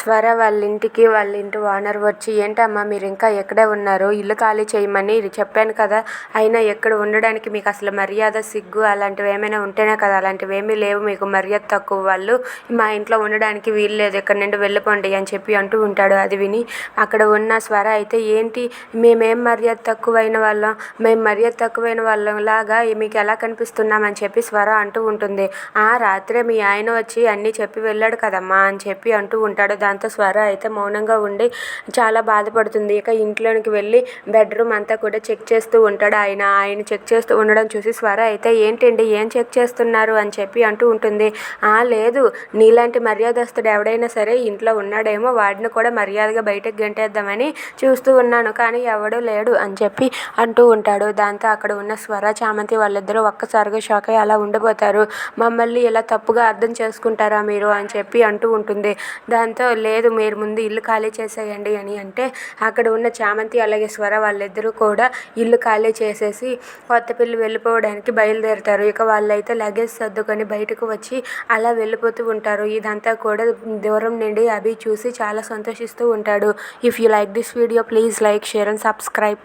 స్వర వాళ్ళ ఇంటి ఓనర్ వచ్చి, ఏంటమ్మా మీరు ఇంకా ఎక్కడే ఉన్నారు, ఇల్లు ఖాళీ చేయమని చెప్పాను కదా, అయినా ఎక్కడ ఉండడానికి మీకు అసలు మర్యాద సిగ్గు అలాంటివి ఏమైనా ఉంటేనే కదా, అలాంటివి ఏమీ లేవు, మీకు మర్యాద తక్కువ వాళ్ళు, మా ఇంట్లో ఉండడానికి వీలు లేదు, ఇక్కడ నుండి వెళ్ళిపోండి అని చెప్పి అంటూ ఉంటాడు. అది విని అక్కడ ఉన్న స్వర అయితే, ఏంటి మేమేం మర్యాద తక్కువైన వాళ్ళం, మేము మర్యాద తక్కువైన వాళ్ళంలాగా మీకు ఎలా కనిపిస్తున్నామని చెప్పి స్వర అంటూ ఉంటుంది. ఆ రాత్రే మీ ఆయన వచ్చి అన్నీ చెప్పి వెళ్ళాడు కదమ్మా అని చెప్పి అంటూ ఉంటాడు. దాంతో స్వర అయితే మౌనంగా ఉండి చాలా బాధపడుతుంది. ఇక ఇంట్లోనికి వెళ్ళి బెడ్రూమ్ అంతా కూడా చెక్ చేస్తూ ఉంటాడు. ఆయన చెక్ చేస్తూ ఉండడం చూసి స్వర అయితే, ఏంటండి ఏం చెక్ చేస్తున్నారు అని చెప్పి అంటూ ఉంటుంది. లేదు, నీలాంటి మర్యాదస్తుడు ఎవడైనా సరే ఇంట్లో ఉన్నాడేమో, వాడిని కూడా మర్యాదగా బయటకు గెంటేద్దామని చూస్తూ ఉన్నాను, కానీ ఎవడూ లేడు అని చెప్పి అంటూ ఉంటాడు. దాంతో అక్కడ ఉన్న స్వర, చామంతి వాళ్ళిద్దరూ ఒక్కసారిగా షాక్ అయ్యి అలా ఉండిపోతారు. మమ్మల్ని ఇలా తప్పుగా అర్థం చేసుకుంటారా మీరు అని చెప్పి అంటూ ఉంటుంది. దాంతో లేదు, మీరు ముందు ఇల్లు ఖాళీ చేసేయండి అని అంటే, అక్కడ ఉన్న చామంతి అలాగే స్వర వాళ్ళిద్దరూ కూడా ఇల్లు ఖాళీ చేసేసి కొత్తపల్లి వెళ్ళిపోవడానికి బయలుదేరుతారు. ఇక వాళ్ళైతే లగేజ్ సర్దుకొని బయటకు వచ్చి అలా వెళ్ళిపోతూ ఉంటారు. ఇదంతా కూడా దూరం నుండి అభి చూసి చాలా సంతోషిస్తూ ఉంటాడు. If you like this video please like, share and subscribe.